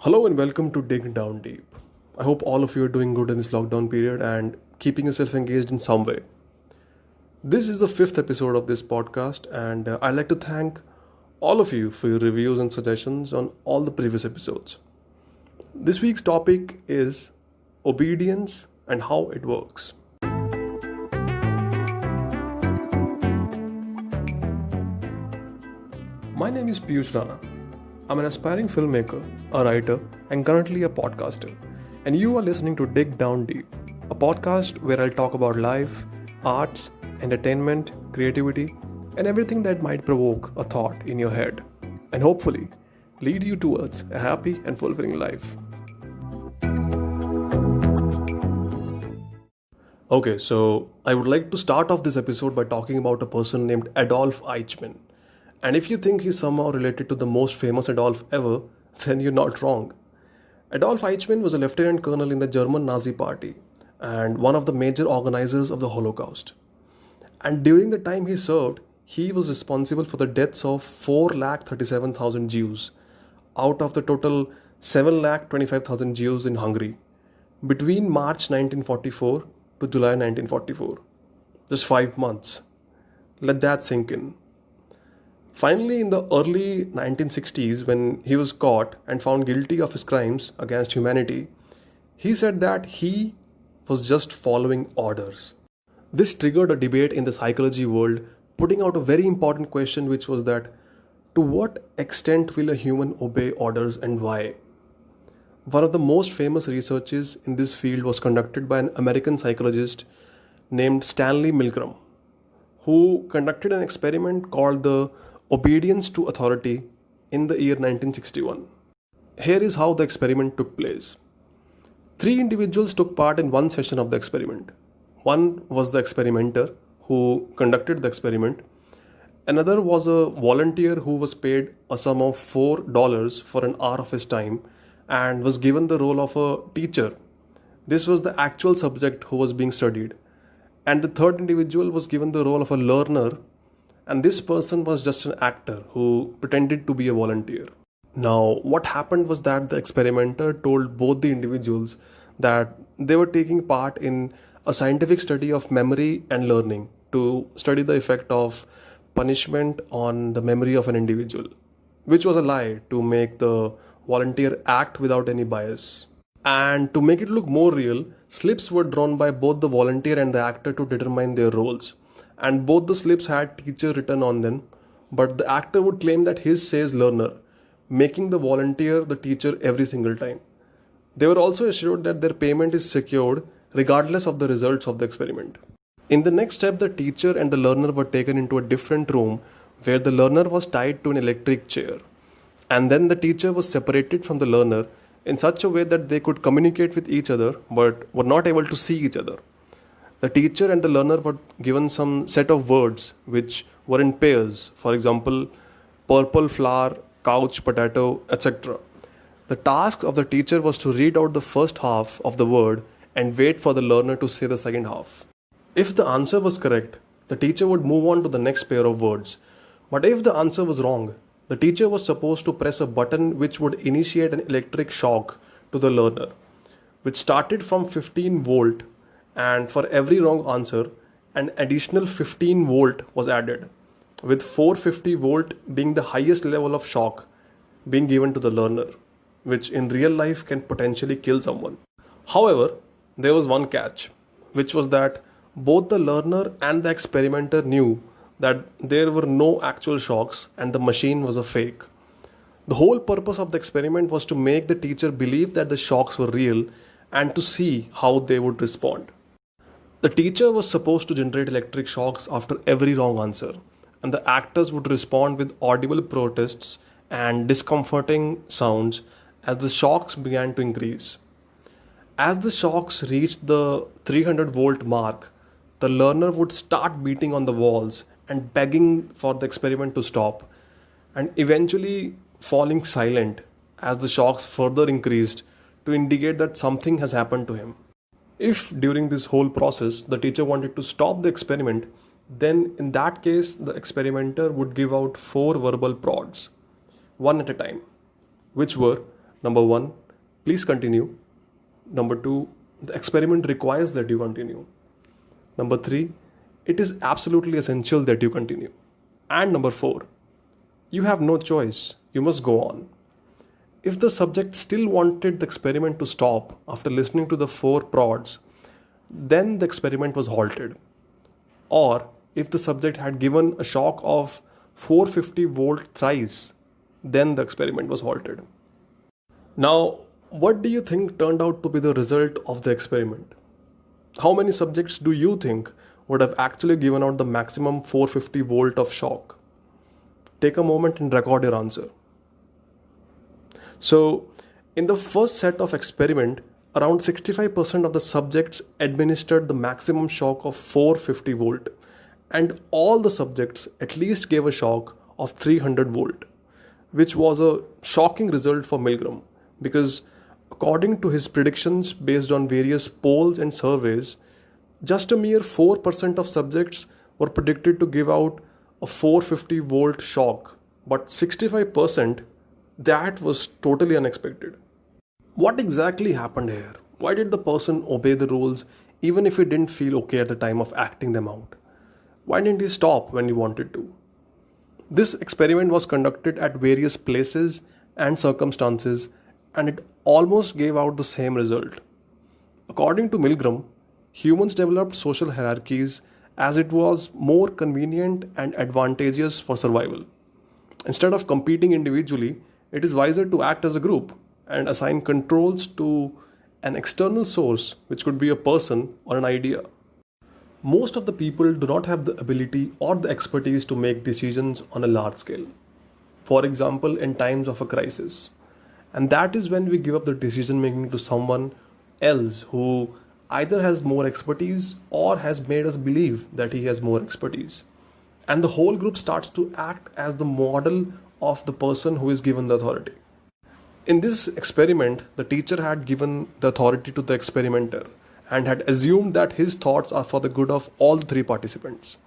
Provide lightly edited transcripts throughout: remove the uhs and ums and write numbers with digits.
Hello and welcome to Dig Down Deep. I hope all of you are doing good in this lockdown period and keeping yourself engaged in some way. This is the fifth episode of this podcast, and I'd like to thank all of you for your reviews and suggestions on all the previous episodes. This week's topic is obedience and how it works. My name is Piyush Rana. I'm an aspiring filmmaker, a writer, and currently a podcaster. And you are listening to Dig Down Deep, a podcast where I'll talk about life, arts, entertainment, creativity, and everything that might provoke a thought in your head, and hopefully lead you towards a happy and fulfilling life. Okay, so I would like to start off this episode by talking about a person named Adolf Eichmann. And if you think he's somehow related to the most famous Adolf ever, then you're not wrong. Adolf Eichmann was a lieutenant colonel in the German Nazi Party and one of the major organizers of the Holocaust. And during the time he served, he was responsible for the deaths of 4,37,000 Jews out of the total 7,25,000 Jews in Hungary between March 1944 to July 1944. Just 5 months. Let that sink in. Finally, in the early 1960s, when he was caught and found guilty of his crimes against humanity, he said that he was just following orders. This triggered a debate in the psychology world, putting out a very important question, which was that to what extent will a human obey orders and why? One of the most famous researches in this field was conducted by an American psychologist named Stanley Milgram, who conducted an experiment called the obedience to authority in the year 1961. Here is how the experiment took place. 3 individuals took part in one session of the experiment. One was the experimenter who conducted the experiment. Another was a volunteer who was paid a sum of $4 for an hour of his time and was given the role of a teacher. This was the actual subject who was being studied. And the third individual was given the role of a learner, and this person was just an actor who pretended to be a volunteer. Now, what happened was that the experimenter told both the individuals that they were taking part in a scientific study of memory and learning to study the effect of punishment on the memory of an individual, which was a lie to make the volunteer act without any bias. And to make it look more real, slips were drawn by both the volunteer and the actor to determine their roles. And both the slips had teacher written on them, but the actor would claim that his says learner, making the volunteer the teacher every single time. They were also assured that their payment is secured regardless of the results of the experiment. In the next step, the teacher and the learner were taken into a different room where the learner was tied to an electric chair. And then the teacher was separated from the learner in such a way that they could communicate with each other but were not able to see each other. The teacher and the learner were given some set of words which were in pairs, for example, purple flower, couch, potato, etc. The task of the teacher was to read out the first half of the word and wait for the learner to say the second half. If the answer was correct, the teacher would move on to the next pair of words. But if the answer was wrong, the teacher was supposed to press a button which would initiate an electric shock to the learner, which started from 15 volt, and for every wrong answer, an additional 15 volt was added, with 450 volt being the highest level of shock being given to the learner, which in real life can potentially kill someone. However, there was one catch, which was that both the learner and the experimenter knew that there were no actual shocks and the machine was a fake. The whole purpose of the experiment was to make the teacher believe that the shocks were real and to see how they would respond. The teacher was supposed to generate electric shocks after every wrong answer, and the actors would respond with audible protests and discomforting sounds as the shocks began to increase. As the shocks reached the 300 volt mark, the learner would start beating on the walls and begging for the experiment to stop, and eventually falling silent as the shocks further increased to indicate that something has happened to him. If during this whole process the teacher wanted to stop the experiment, then in that case the experimenter would give out 4 verbal prods, one at a time, which were Number one, please continue. Number two, the experiment requires that you continue. Number three, it is absolutely essential that you continue. And number four, you have no choice. You must go on. If the subject still wanted the experiment to stop after listening to the four prods, then the experiment was halted. Or if the subject had given a shock of 450 volt thrice, then the experiment was halted. Now, what do you think turned out to be the result of the experiment? How many subjects do you think would have actually given out the maximum 450 volt of shock? Take a moment and record your answer. So, in the first set of experiment, around 65% of the subjects administered the maximum shock of 450 volt, and all the subjects at least gave a shock of 300 volt, which was a shocking result for Milgram because according to his predictions based on various polls and surveys, just a mere 4% of subjects were predicted to give out a 450 volt shock, but 65%, that was totally unexpected. What exactly happened here? Why did the person obey the rules even if he didn't feel okay at the time of acting them out? Why didn't he stop when he wanted to? This experiment was conducted at various places and circumstances, and it almost gave out the same result. According to Milgram, humans developed social hierarchies as it was more convenient and advantageous for survival. Instead of competing individually, it is wiser to act as a group and assign controls to an external source, which could be a person or an idea. Most of the people do not have the ability or the expertise to make decisions on a large scale. For example, in times of a crisis. And that is when we give up the decision making to someone else who either has more expertise or has made us believe that he has more expertise. And the whole group starts to act as the model of the person who is given the authority. In this experiment, the teacher had given the authority to the experimenter and had assumed that his thoughts are for the good of all three participants.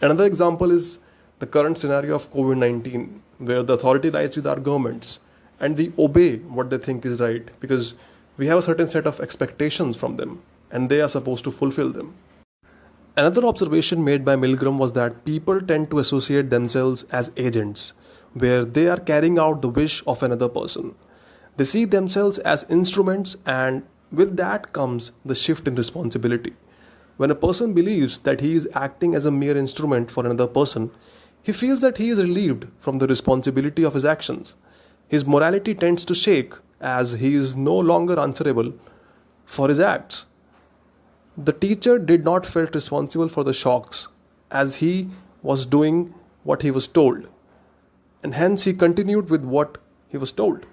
Another example is the current scenario of COVID-19, where the authority lies with our governments and we obey what they think is right because we have a certain set of expectations from them and they are supposed to fulfill them. Another observation made by Milgram was that people tend to associate themselves as agents, where they are carrying out the wish of another person. They see themselves as instruments, and with that comes the shift in responsibility. When a person believes that he is acting as a mere instrument for another person, he feels that he is relieved from the responsibility of his actions. His morality tends to shake as he is no longer answerable for his acts. The teacher did not feel responsible for the shocks as he was doing what he was told, and hence he continued with what he was told.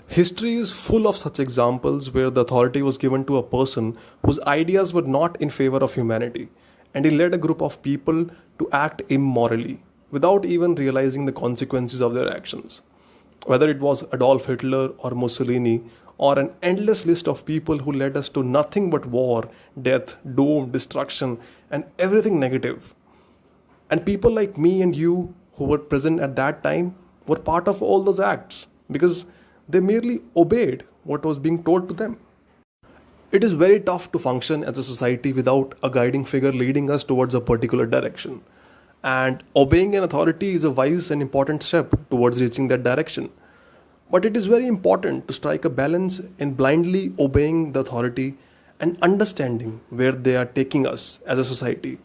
History is full of such examples where the authority was given to a person whose ideas were not in favor of humanity, and he led a group of people to act immorally without even realizing the consequences of their actions. Whether it was Adolf Hitler or Mussolini or an endless list of people who led us to nothing but war, death, doom, destruction, and everything negative. And people like me and you who were present at that time were part of all those acts because they merely obeyed what was being told to them. It is very tough to function as a society without a guiding figure leading us towards a particular direction. And obeying an authority is a wise and important step towards reaching that direction. But it is very important to strike a balance in blindly obeying the authority and understanding where they are taking us as a society.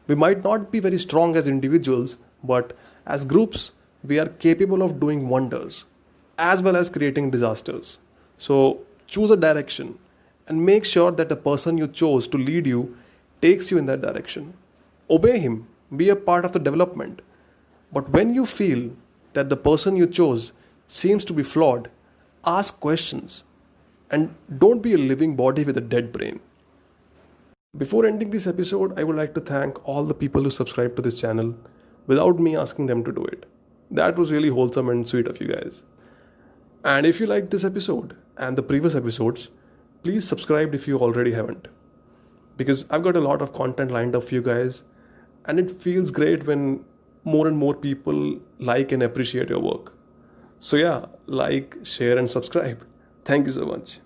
We might not be very strong as individuals, but as groups, we are capable of doing wonders as well as creating disasters. So choose a direction and make sure that the person you chose to lead you takes you in that direction. Obey him, be a part of the development. But when you feel that the person you chose seems to be flawed, ask questions and don't be a living body with a dead brain. Before ending this episode, I would like to thank all the people who subscribed to this channel without me asking them to do it. That was really wholesome and sweet of you guys. And if you liked this episode and the previous episodes, please subscribe if you already haven't. Because I've got a lot of content lined up for you guys, and it feels great when more and more people like and appreciate your work. So yeah, like, share and subscribe. Thank you so much.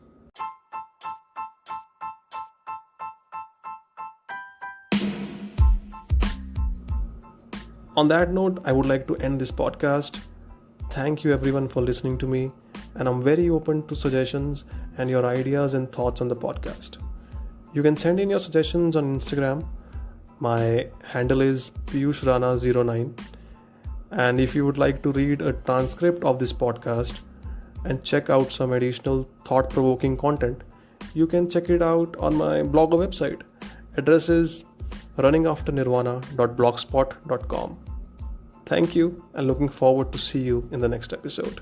On that note, I would like to end this podcast. Thank you everyone for listening to me, and I'm very open to suggestions and your ideas and thoughts on the podcast. You can send in your suggestions on Instagram. My handle is PiyushRana09. And if you would like to read a transcript of this podcast and check out some additional thought-provoking content, you can check it out on my blog or website. Address is runningafternirvana.blogspot.com. Thank you, and looking forward to see you in the next episode.